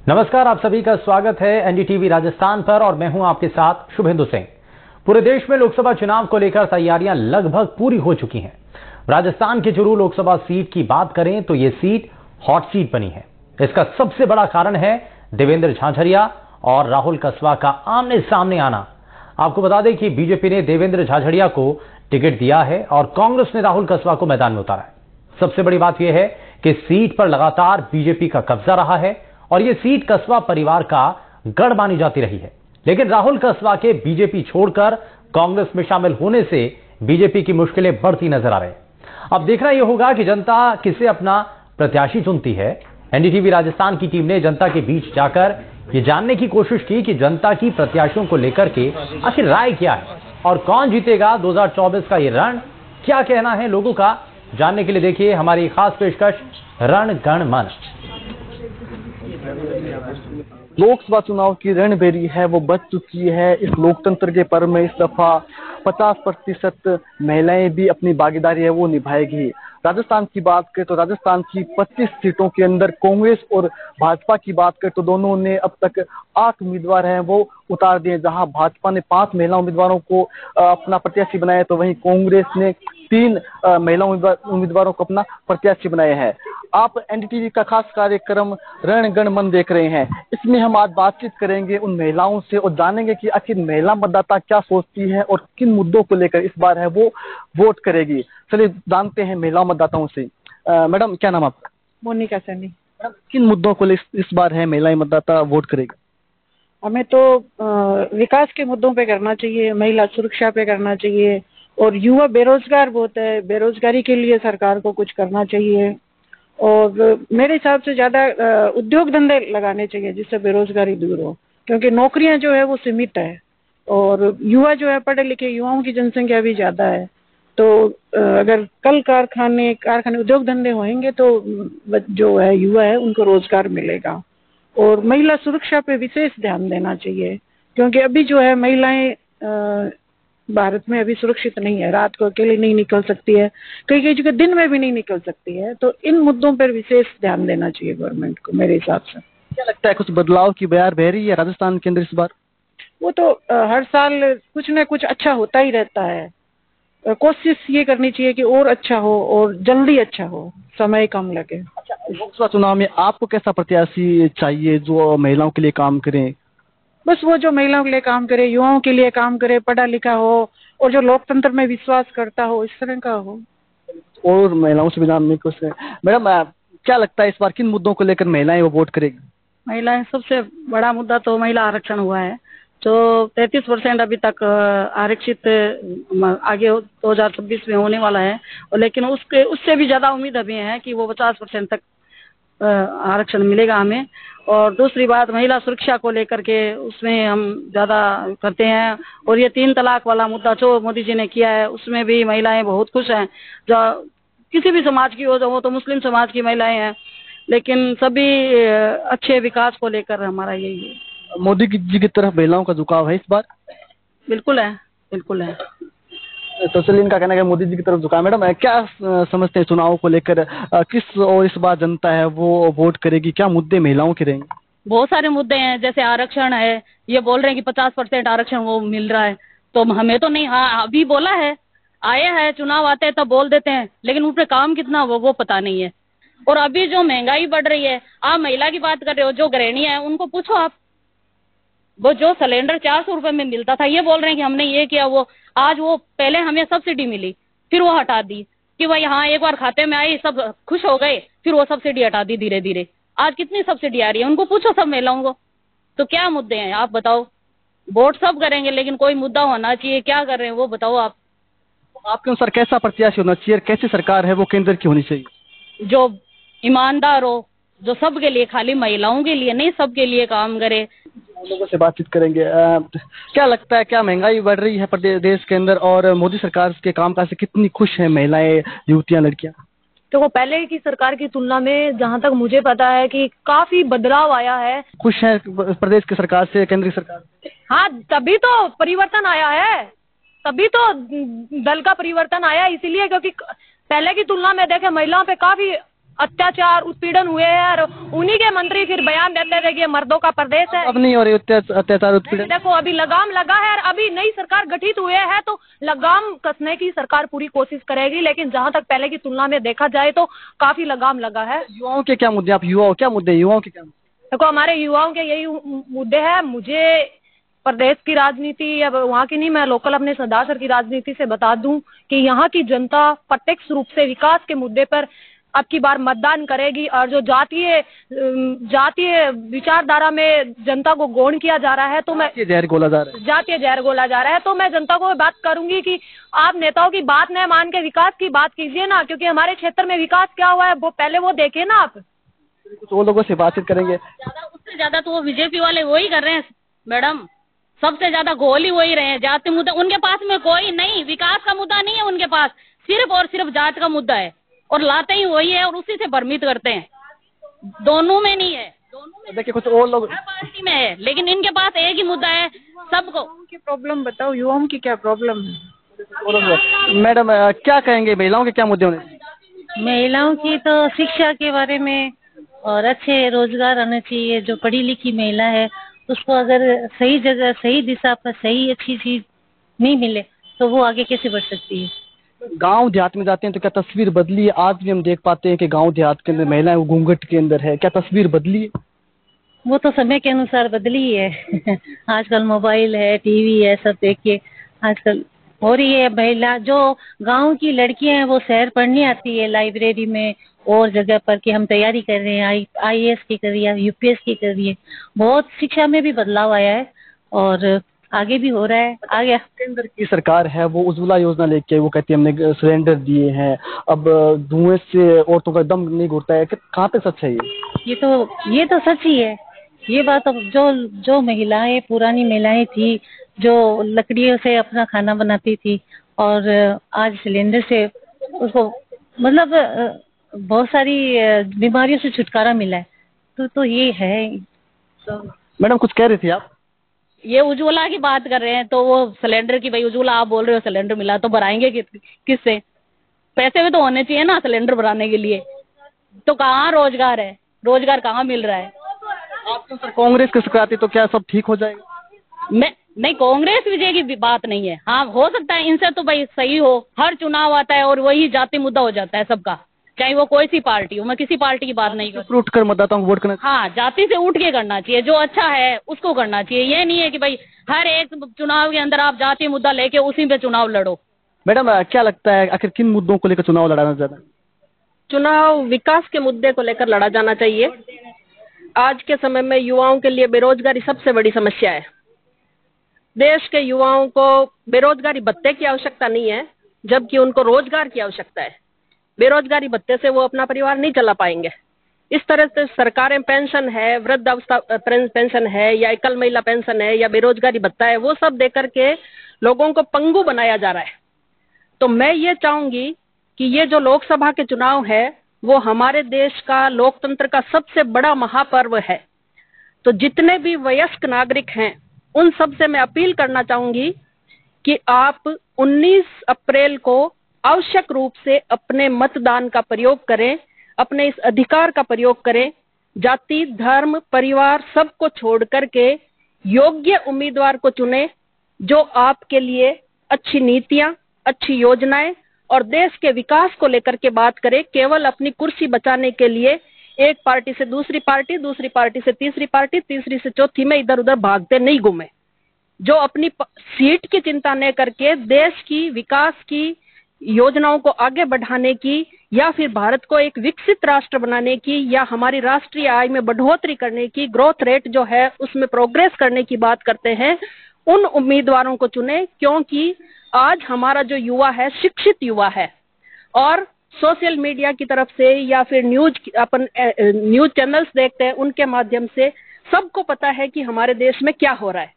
नमस्कार, आप सभी का स्वागत है एनडीटीवी राजस्थान पर और मैं हूं आपके साथ शुभेंदु सिंह। पूरे देश में लोकसभा चुनाव को लेकर तैयारियां लगभग पूरी हो चुकी हैं। राजस्थान के चुरू लोकसभा सीट की बात करें तो यह सीट हॉट सीट बनी है। इसका सबसे बड़ा कारण है देवेंद्र झाझड़िया और राहुल कसवा का आमने सामने आना। आपको बता दें कि बीजेपी ने देवेंद्र झाझड़िया को टिकट दिया है और कांग्रेस ने राहुल कसवा को मैदान में उतारा है। सबसे बड़ी बात यह है कि सीट पर लगातार बीजेपी का कब्जा रहा है और यह सीट कसवा परिवार का गढ़ मानी जाती रही है। लेकिन राहुल कसवा के बीजेपी छोड़कर कांग्रेस में शामिल होने से बीजेपी की मुश्किलें बढ़ती नजर आ रही हैं। अब देखना यह होगा कि जनता किसे अपना प्रत्याशी चुनती है। एनडीटीवी राजस्थान की टीम ने जनता के बीच जाकर यह जानने की कोशिश की कि जनता की प्रत्याशियों को लेकर के आखिर राय क्या है और कौन जीतेगा 2024 का यह रण। क्या कहना है लोगों का, जानने के लिए देखिए हमारी खास पेशकश रण गण मन। लोकसभा चुनाव की रणभेरी है वो बच चुकी है। इस लोकतंत्र के पर्व में इस दफा 50% महिलाएं भी अपनी भागीदारी है वो निभाएगी। राजस्थान की बात करें तो राजस्थान की 25 सीटों के अंदर कांग्रेस और भाजपा की बात करें तो दोनों ने अब तक 8 उम्मीदवार हैं वो उतार दिए। जहां भाजपा ने 5 महिला उम्मीदवारों को अपना प्रत्याशी बनाया तो वहीं कांग्रेस ने 3 महिला उम्मीदवारों को अपना प्रत्याशी बनाया है। आप एनडीटीवी का खास कार्यक्रम रण गण मन देख रहे हैं। इसमें हम आज बातचीत करेंगे उन महिलाओं से और जानेंगे कि आखिर महिला मतदाता क्या सोचती है और किन मुद्दों को लेकर इस बार है वो वोट करेगी। चलिए जानते हैं महिला मतदाताओं से। मैडम, क्या नाम आपका? मोनिका सैनी। मैडम, किन मुद्दों को इस बार है महिला मतदाता वोट करेगी? हमें तो विकास के मुद्दों पे करना चाहिए, महिला सुरक्षा पे करना चाहिए और युवा बेरोजगार बहुत है, बेरोजगारी के लिए सरकार को कुछ करना चाहिए और मेरे हिसाब से ज्यादा उद्योग धंधे लगाने चाहिए जिससे बेरोजगारी दूर हो, क्योंकि नौकरियां जो है वो सीमित है और युवा जो है पढ़े लिखे युवाओं की जनसंख्या भी ज्यादा है। तो अगर कल कारखाने उद्योग धंधे होंगे तो जो है युवा है उनको रोजगार मिलेगा और महिला सुरक्षा पे विशेष ध्यान देना चाहिए, क्योंकि अभी जो है महिलाएं भारत में अभी सुरक्षित नहीं है। रात को अकेले नहीं निकल सकती है, कई कई जगह दिन में भी नहीं निकल सकती है। तो इन मुद्दों पर विशेष ध्यान देना चाहिए गवर्नमेंट को मेरे हिसाब से। क्या लगता है कुछ बदलाव की बयार बह रही है राजस्थान के अंदर इस बार? वो तो हर साल कुछ न कुछ अच्छा होता ही रहता है। कोशिश ये करनी चाहिए कि और अच्छा हो और जल्दी अच्छा हो, समय कम लगे। अच्छा, लोकसभा चुनाव में आपको कैसा प्रत्याशी चाहिए जो महिलाओं के लिए काम करे? बस वो जो महिलाओं के लिए काम करे, युवाओं के लिए काम करे, पढ़ा लिखा हो और जो लोकतंत्र में विश्वास करता हो, इस तरह का हो। और महिलाओं से भी जानने को से मैडम, क्या लगता है इस बार किन मुद्दों को लेकर महिलाएं वो वोट करेगी? महिलाएं, सबसे बड़ा मुद्दा तो महिला आरक्षण हुआ है। तो 33% अभी तक आरक्षित आगे 2026 में होने वाला है और लेकिन उससे भी ज्यादा उम्मीद अभी है कि वो 50% तक आरक्षण मिलेगा हमें। और दूसरी बात, महिला सुरक्षा को लेकर के उसमें हम ज्यादा करते हैं और ये 3 तलाक वाला मुद्दा जो मोदी जी ने किया है उसमें भी महिलाएं बहुत खुश हैं। जो किसी भी समाज की हो तो मुस्लिम समाज की महिलाएं हैं, लेकिन सभी अच्छे विकास को लेकर हमारा यही है। मोदी जी की तरफ महिलाओं का झुकाव है इस बार? बिल्कुल है, बिल्कुल है। तो चलिए, इनका कहना है कि मोदी जी की तरफ झुकाव। मैडम, क्या समझते हैं चुनाव को लेकर किस और इस बार जनता है वो वोट करेगी? क्या मुद्दे महिलाओं के रहेंगे? बहुत सारे मुद्दे हैं, जैसे आरक्षण है। ये बोल रहे हैं कि 50% आरक्षण वो मिल रहा है, तो हमें तो नहीं। हाँ, अभी बोला है, आए हैं, चुनाव आते हैं तब बोल देते हैं, लेकिन उन पे काम कितना वो पता नहीं है। और अभी जो महंगाई बढ़ रही है, आप महिला की बात कर रहे हो, जो गृहिणी है उनको पूछो आप। वो जो सिलेंडर 400 रुपए में मिलता था, ये बोल रहे हैं कि हमने ये किया वो। आज वो पहले हमें सब्सिडी मिली, फिर वो हटा दी कि भाई हाँ एक बार खाते में आई, सब खुश हो गए, फिर वो सब्सिडी हटा दी धीरे धीरे। आज कितनी सब्सिडी आ रही है उनको पूछो सब महिलाओं को। तो क्या मुद्दे हैं आप बताओ? वोट सब करेंगे लेकिन कोई मुद्दा होना चाहिए, क्या कर रहे हैं वो बताओ आप। आपके अनुसार कैसा प्रत्याशी होना चाहिए, कैसी सरकार है वो केंद्र की होनी चाहिए? जो ईमानदार हो, जो सबके लिए, खाली महिलाओं के लिए नहीं, सबके लिए काम करे। लोगों से बातचीत करेंगे। क्या लगता है, क्या महंगाई बढ़ रही है देश के अंदर और मोदी सरकार के कामकाज से कितनी खुश है महिलाएं, युवतियां, लड़कियां? तो वो पहले की सरकार की तुलना में जहाँ तक मुझे पता है कि काफी बदलाव आया है। खुश है प्रदेश की सरकार से, केंद्र की सरकार से? हाँ, तभी तो परिवर्तन आया है, तभी तो दल का परिवर्तन आया, इसीलिए क्योंकि पहले की तुलना में देखे महिलाओं पे काफी अत्याचार उत्पीड़न हुए हैं और उन्हीं के मंत्री फिर बयान देते थे कि ये मर्दों का प्रदेश है। अब नहीं हो रही अत्याचार उत्पीड़न? देखो अभी लगाम लगा है और अभी नई सरकार गठित हुए है तो लगाम कसने की सरकार पूरी कोशिश करेगी, लेकिन जहां तक पहले की तुलना में देखा जाए तो काफी लगाम लगा है। युवाओं के क्या मुद्दे, आप युवाओं क्या मुद्दे, युवाओं के क्या मुद्दे? देखो हमारे युवाओं के यही मुद्दे हैं। मुझे प्रदेश की राजनीति या वहाँ की नहीं, मैं लोकल अपने सदासर की राजनीति से बता दूं कि यहाँ की जनता प्रत्यक्ष रूप से विकास के मुद्दे पर अब की बार मतदान करेगी। और जो जातीय विचारधारा में जनता को गौण किया जा रहा है तो मैं जातीय जहर घोला जा रहा है तो मैं जनता को बात करूंगी कि आप नेताओं की बात न मान के विकास की बात कीजिए ना, क्योंकि हमारे क्षेत्र में विकास क्या हुआ है वो पहले वो देखे ना आप। कुछ और लोगों से बातचीत करेंगे। उससे ज्यादा तो वो बीजेपी वाले वही कर रहे हैं मैडम, सबसे ज्यादा गोल ही वही रहे हैं। जाति मुद्दा उनके पास में कोई नहीं, विकास का मुद्दा नहीं है उनके पास, सिर्फ और सिर्फ जात का मुद्दा है और लाते ही वही है और उसी से भ्रमित करते हैं। दोनों में नहीं है, दोनों में देखिए कुछ और लोग हर पार्टी में है, लेकिन इनके पास एक ही मुद्दा है सबको। की प्रॉब्लम बताओ, युवाओं की क्या प्रॉब्लम है? मैडम क्या कहेंगे, महिलाओं के क्या मुद्दे होने चाहिए? महिलाओं की तो शिक्षा के बारे में और अच्छे रोजगार आने चाहिए। जो पढ़ी लिखी महिला है उसको अगर सही जगह सही दिशा पर सही अच्छी चीज नहीं मिले तो वो आगे कैसे बढ़ सकती है। गांव देहात में जाते हैं तो क्या तस्वीर बदली है? आज भी हम देख पाते हैं कि गांव देहात के अंदर महिलाएं वो घूंघट के अंदर है, क्या तस्वीर बदली है? वो तो समय के अनुसार बदली है आजकल मोबाइल है, टीवी है, सब देख के आजकल हो रही है। महिला जो गांव की लड़कियां हैं वो शहर पढ़ने आती है लाइब्रेरी में और जगह पर कि हम तैयारी कर रहे हैं, IAS की कर रही है, UPS की कर रही है। बहुत शिक्षा में भी बदलाव आया है और आगे भी हो रहा है। आगे केंद्र की सरकार है वो उज्ज्वला योजना लेके वो कहती है हमने सिलेंडर दिए हैं, अब धुएं से औरतों का दम नहीं घुटता है, कहाँ पे सच है ये तो सच ही है। ये बात अब जो महिलाएं पुरानी महिलाएं थी जो लकड़ियों से अपना खाना बनाती थी और आज सिलेंडर से उसको मतलब बहुत सारी बीमारियों से छुटकारा मिला है तो ये है। तो मैडम कुछ कह रही थी आप? ये उज्ज्वला की बात कर रहे हैं तो वो सिलेंडर की, भाई उज्ज्वला आप बोल रहे हो सिलेंडर मिला तो भराएंगे किससे? पैसे भी तो होने चाहिए ना सिलेंडर भराने के लिए। तो कहाँ रोजगार है, रोजगार कहाँ मिल रहा है? आप तो सर कांग्रेस के सरकार आती तो क्या सब ठीक हो जाएगा? नहीं, कांग्रेस विजय की बात नहीं है। हाँ हो सकता है इनसे तो भाई सही हो, हर चुनाव आता है और वही जाति मुद्दा हो जाता है सबका, चाहे वो कोई सी पार्टी हो। मैं किसी पार्टी की बात नहीं करती। उठ कर मतदाताओं को वोट करना। हाँ, जाति से उठ के करना चाहिए, जो अच्छा है उसको करना चाहिए। ये नहीं है कि भाई हर एक चुनाव के अंदर आप जाति मुद्दा लेके उसी पे चुनाव लड़ो। मैडम क्या लगता है आखिर किन मुद्दों को लेकर चुनाव लड़ाना चाहता है? चुनाव विकास के मुद्दे को लेकर लड़ा जाना चाहिए। आज के समय में युवाओं के लिए बेरोजगारी सबसे बड़ी समस्या है। देश के युवाओं को बेरोजगारी भत्ते की आवश्यकता नहीं है, जबकि उनको रोजगार की आवश्यकता है। बेरोजगारी भत्ते से वो अपना परिवार नहीं चला पाएंगे। इस तरह से सरकारें पेंशन है, वृद्धावस्था पेंशन है या एकल महिला पेंशन है या बेरोजगारी भत्ता है, वो सब देकर के लोगों को पंगु बनाया जा रहा है। तो मैं ये चाहूंगी कि ये जो लोकसभा के चुनाव है वो हमारे देश का लोकतंत्र का सबसे बड़ा महापर्व है। तो जितने भी वयस्क नागरिक हैं उन सब से मैं अपील करना चाहूंगी कि आप 19 अप्रैल को आवश्यक रूप से अपने मतदान का प्रयोग करें, अपने इस अधिकार का प्रयोग करें। जाति, धर्म, परिवार सबको छोड़ करके योग्य उम्मीदवार को चुनें जो आपके लिए अच्छी नीतियां, अच्छी योजनाएं और देश के विकास को लेकर के बात करे। केवल अपनी कुर्सी बचाने के लिए एक पार्टी से दूसरी पार्टी, दूसरी पार्टी से तीसरी पार्टी, तीसरी से चौथी में इधर उधर भागते नहीं घूमे। जो अपनी सीट की चिंता न करके देश की विकास की योजनाओं को आगे बढ़ाने की या फिर भारत को एक विकसित राष्ट्र बनाने की या हमारी राष्ट्रीय आय में बढ़ोतरी करने की, ग्रोथ रेट जो है उसमें प्रोग्रेस करने की बात करते हैं, उन उम्मीदवारों को चुने। क्योंकि आज हमारा जो युवा है शिक्षित युवा है और सोशल मीडिया की तरफ से या फिर न्यूज चैनल्स देखते हैं, उनके माध्यम से सबको पता है कि हमारे देश में क्या हो रहा है।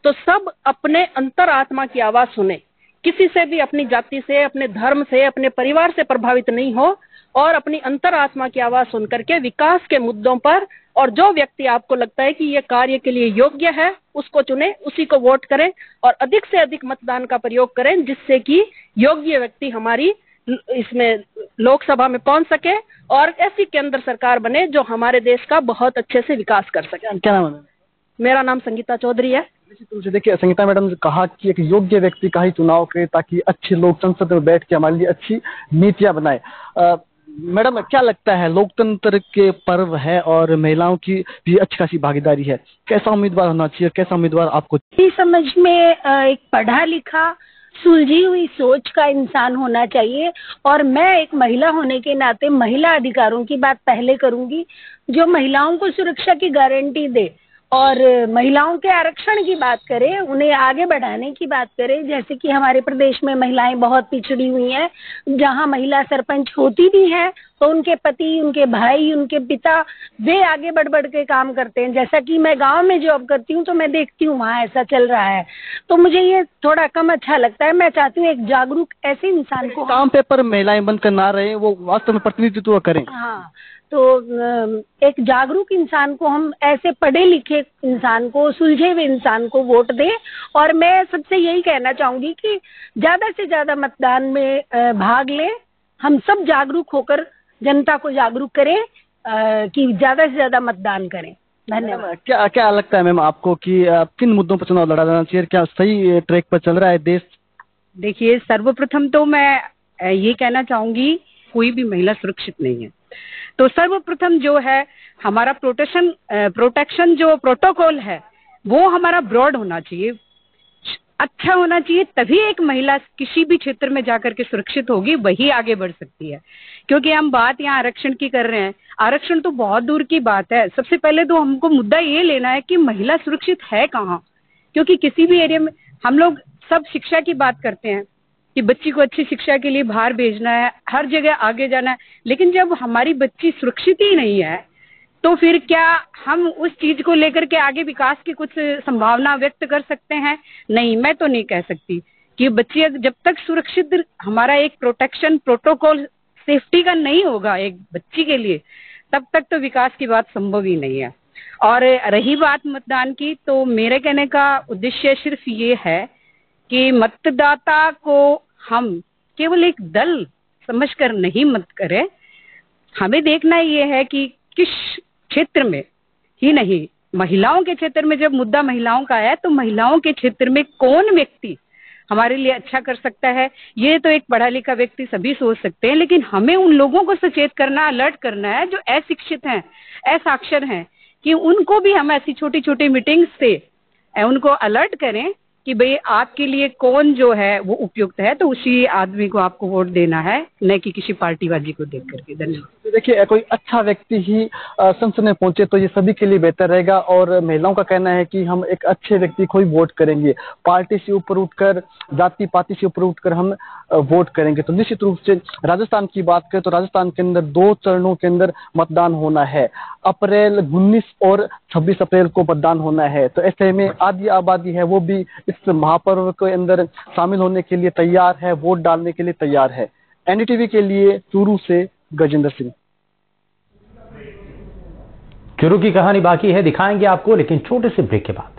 तो सब अपने अंतरात्मा की आवाज सुने, किसी से भी अपनी जाति से, अपने धर्म से, अपने परिवार से प्रभावित नहीं हो और अपनी अंतरात्मा की आवाज सुन करके विकास के मुद्दों पर और जो व्यक्ति आपको लगता है कि ये कार्य के लिए योग्य है उसको चुने, उसी को वोट करें और अधिक से अधिक मतदान का प्रयोग करें, जिससे कि योग्य व्यक्ति हमारी इसमें लोकसभा में पहुंच सके और ऐसी केंद्र सरकार बने जो हमारे देश का बहुत अच्छे से विकास कर सके। क्या नाम है? मेरा नाम संगीता चौधरी है। तुमसे देखिए, संगीता मैडम ने कहा कि एक योग्य व्यक्ति का ही चुनाव करे ताकि अच्छे लोग संसद में बैठ के हमारे लिए अच्छी नीतियां बनाए। मैडम, क्या लगता है, लोकतंत्र के पर्व है और महिलाओं की भी अच्छी खासी भागीदारी है, कैसा उम्मीदवार होना चाहिए, कैसा उम्मीदवार आपको? समझ में एक पढ़ा लिखा सुलझी हुई सोच का इंसान होना चाहिए। और मैं एक महिला होने के नाते महिला अधिकारों की बात पहले करूंगी, जो महिलाओं को सुरक्षा की गारंटी दे और महिलाओं के आरक्षण की बात करें, उन्हें आगे बढ़ाने की बात करें। जैसे कि हमारे प्रदेश में महिलाएं बहुत पिछड़ी हुई हैं, जहां महिला सरपंच होती भी हैं तो उनके पति, उनके भाई, उनके पिता वे आगे बढ़ बढ़ के काम करते हैं। जैसा कि मैं गांव में जॉब करती हूँ तो मैं देखती हूँ वहाँ ऐसा चल रहा है, तो मुझे ये थोड़ा कम अच्छा लगता है। मैं चाहती हूँ एक जागरूक ऐसे इंसान को काम पेपर महिलाएं बंद कर ना रहे, वो वास्तव में प्रतिनिधित्व करें। हाँ, तो एक जागरूक इंसान को, हम ऐसे पढ़े लिखे इंसान को, सुलझे हुए इंसान को वोट दें। और मैं सबसे यही कहना चाहूंगी कि ज्यादा से ज्यादा मतदान में भाग लें। हम सब जागरूक होकर जनता को जागरूक करें कि ज्यादा से ज्यादा मतदान करें। धन्यवाद। क्या लगता है मैम आपको कि किन मुद्दों पर चुनाव लड़ा जाना चाहिए? क्या सही ट्रैक पर चल रहा है देश? देखिए, सर्वप्रथम तो मैं ये कहना चाहूंगी, कोई भी महिला सुरक्षित नहीं है। तो सर्वप्रथम जो है हमारा प्रोटेक्शन जो प्रोटोकॉल है वो हमारा ब्रॉड होना चाहिए, अच्छा होना चाहिए, तभी एक महिला किसी भी क्षेत्र में जाकर के सुरक्षित होगी, वही आगे बढ़ सकती है। क्योंकि हम बात यहाँ आरक्षण की कर रहे हैं, आरक्षण तो बहुत दूर की बात है। सबसे पहले तो हमको मुद्दा ये लेना है कि महिला सुरक्षित है कहाँ। क्योंकि किसी भी एरिया में हम लोग सब शिक्षा की बात करते हैं कि बच्ची को अच्छी शिक्षा के लिए बाहर भेजना है, हर जगह आगे जाना है, लेकिन जब हमारी बच्ची सुरक्षित ही नहीं है तो फिर क्या हम उस चीज को लेकर के आगे विकास की कुछ संभावना व्यक्त कर सकते हैं? नहीं, मैं तो नहीं कह सकती कि बच्ची जब तक सुरक्षित हमारा एक प्रोटेक्शन प्रोटोकॉल सेफ्टी का नहीं होगा एक बच्ची के लिए, तब तक तो विकास की बात संभव ही नहीं है। और रही बात मतदान की, तो मेरे कहने का उद्देश्य सिर्फ ये है कि मतदाता को हम केवल एक दल समझकर नहीं मत करें। हमें देखना ये है कि किस क्षेत्र में ही नहीं, महिलाओं के क्षेत्र में जब मुद्दा महिलाओं का है तो महिलाओं के क्षेत्र में कौन व्यक्ति हमारे लिए अच्छा कर सकता है, ये तो एक पढ़ा लिखा व्यक्ति सभी सोच सकते हैं, लेकिन हमें उन लोगों को सचेत करना, अलर्ट करना है जो अशिक्षित हैं, असाक्षर हैं, कि उनको भी हम ऐसी छोटी छोटी मीटिंग्स से उनको अलर्ट करें कि भाई आपके लिए कौन जो है वो उपयुक्त है, तो उसी आदमी को आपको वोट देना है, न कि किसी पार्टीबाजी को देख करके। धन्यवाद। देखिए, कोई अच्छा व्यक्ति ही संसद में पहुंचे तो ये सभी के लिए बेहतर रहेगा। और महिलाओं का कहना है कि हम एक अच्छे व्यक्ति को ही वोट करेंगे, पार्टी से ऊपर उठकर, जाति पाति से ऊपर उठकर हम वोट करेंगे। तो निश्चित रूप से राजस्थान की बात करें तो राजस्थान के अंदर 2 चरणों के अंदर मतदान होना है। अप्रैल 19 और 26 अप्रैल को मतदान होना है। तो ऐसे में आधी आबादी है वो भी इस महापर्व के अंदर शामिल होने के लिए तैयार है, वोट डालने के लिए तैयार है। एनडीटीवी के लिए चूरू से गजेंद्र सिंह। चूरू की कहानी बाकी है, दिखाएंगे आपको, लेकिन छोटे से ब्रेक के बाद।